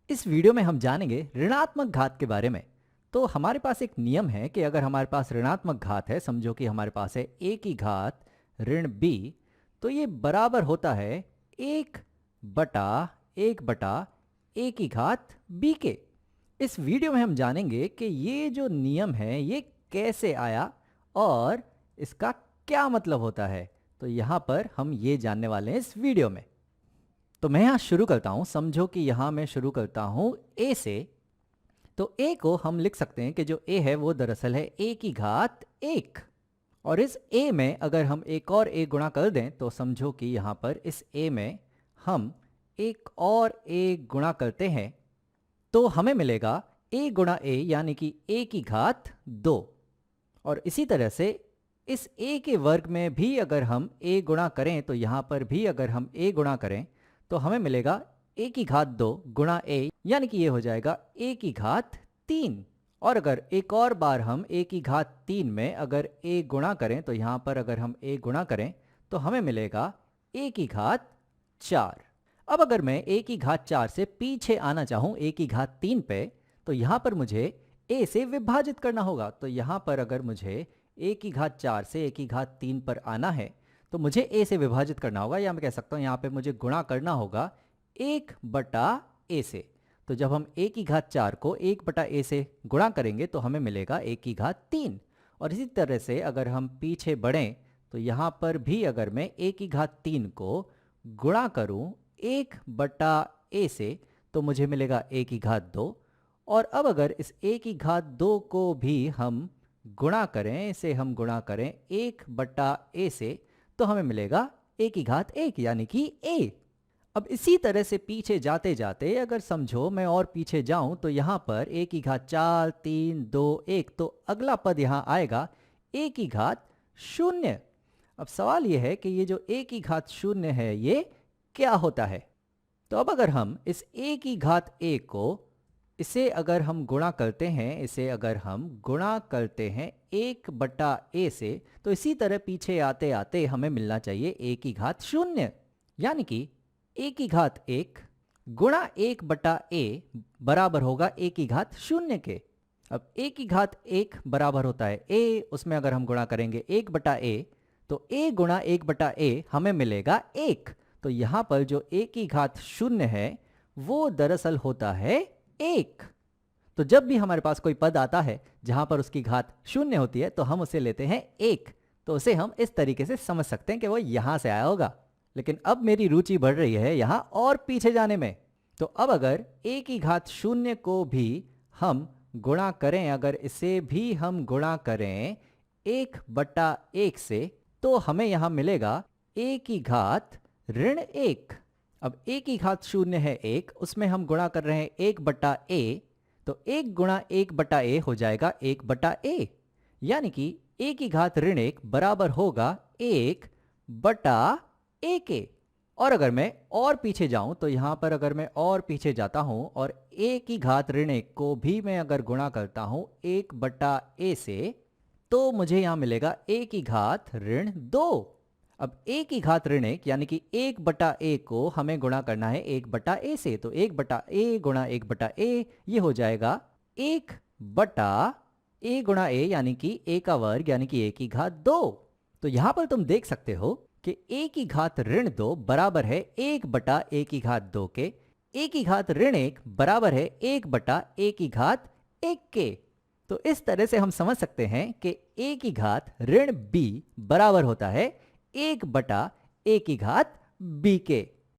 इस वीडियो में हम जानेंगे ऋणात्मक घात के बारे में। तो हमारे पास एक नियम है कि अगर हमारे पास ऋणात्मक घात है, समझो कि हमारे पास है a की घात ऋण b, तो ये बराबर होता है एक बटा a की घात b के। इस वीडियो में हम जानेंगे कि ये जो नियम है ये कैसे आया और इसका क्या मतलब होता है। तो यहाँ पर हम ये जानने वाले हैं इस वीडियो में। तो मैं यहाँ शुरू करता हूँ। समझो कि यहाँ मैं शुरू करता हूँ a से। तो a को हम लिख सकते हैं कि जो a है वो दरअसल है a की घात 1, और इस a में अगर हम एक और a गुणा कर दें तो समझो कि यहाँ पर इस a में हम एक और a गुणा करते हैं तो हमें मिलेगा a गुणा a यानी कि a की घात 2। और इसी तरह से इस a के वर्ग में भी अगर हम a गुणा करें तो यहाँ पर भी अगर हम a गुणा करें तो हमें मिलेगा a की घात 2 गुणा a, यानी कि ये हो जाएगा a की घात 3। और अगर एक और बार हम a की घात 3 में अगर a गुणा करें तो यहाँ पर अगर हम a गुणा करें तो हमें मिलेगा a की घात 4। अब अगर मैं a की घात 4 से पीछे आना चाहूँ a की घात 3 पे, तो यहाँ पर मुझे a से विभाजित करना होगा। तो यहाँ पर अगर मुझे a की घात 4 से a की घात 3 पर आना है तो मुझे a से विभाजित करना होगा, या मैं कह सकता हूँ यहाँ पे मुझे गुणा करना होगा 1 बटा a से। तो जब हम a की घात 4 को 1 बटा a से गुणा करेंगे तो हमें मिलेगा a की घात 3। और इसी तरह से अगर हम पीछे बढ़ें तो यहाँ पर भी अगर मैं a की घात 3 को गुणा करूँ 1 बटा a से तो मुझे मिलेगा a की घात 2। और अब अगर इस a की घात 2 को भी हम गुणा करें, इसे हम गुणा करें 1 बटा a से, तो हमें मिलेगा a की घात 1 यानी कि a। अब इसी तरह से पीछे जाते जाते अगर समझो मैं और पीछे जाऊं तो यहाँ पर a की घात 4 3 2 1, तो अगला पद यहाँ आएगा a की घात 0। अब सवाल ये है कि ये जो a की घात 0 है ये क्या होता है। तो अब अगर हम इस a की घात a को इसे अगर हम गुणा करते हैं, इसे अगर हम गुणा करते हैं 1 बटा a से, तो इसी तरह पीछे आते आते हमें मिलना चाहिए a की घात 0, यानी कि a की घात 1 गुणा 1 बटा a बराबर होगा a की घात 0 के। अब a की घात 1 बराबर होता है a, उसमें अगर हम गुणा करेंगे 1 बटा a तो a गुणा 1 बटा a हमें मिलेगा 1। तो यहाँ पर जो a की घात 0 है वो दरअसल होता है 1। तो जब भी हमारे पास कोई पद आता है जहां पर उसकी घात 0 होती है तो हम उसे लेते हैं 1। तो उसे हम इस तरीके से समझ सकते हैं कि वो यहां से आया होगा। लेकिन अब मेरी रुचि बढ़ रही है यहां और पीछे जाने में। तो अब अगर a की घात 0 को भी हम गुणा करें, अगर इसे भी हम गुणा करें 1 बटा 1 से, तो हमें यहां मिलेगा a की घात ऋण 1। अब a की घात 0 है 1, उसमें हम गुणा कर रहे हैं 1 बटा a, तो 1 गुणा 1 बटा a हो जाएगा 1 बटा a, यानी कि a की घात ऋण 1 बराबर होगा 1 बटा a के। और अगर मैं और पीछे जाऊं तो यहां पर अगर मैं और पीछे जाता हूं और a की घात ऋण 1 को भी मैं अगर गुणा करता हूं 1 बटा a से, तो मुझे यहां मिलेगा a की घात ऋण 2। अब a की घात ऋण 1 यानी कि 1 बटा a को हमें गुणा करना है 1 बटा a से, तो 1 बटा a गुणा 1 बटा a ये हो जाएगा 1 बटा a गुणा a यानी कि a का वर्ग यानी कि a की घात 2। तो यहां पर तुम देख सकते हो कि a की घात ऋण 2 बराबर है 1 बटा a की घात 2 के, a की घात ऋण 1 बराबर है 1 बटा a की घात 1 के। तो इस तरह से हम समझ सकते हैं कि a की घात ऋण b बराबर होता है 1 बटा a की घात b के।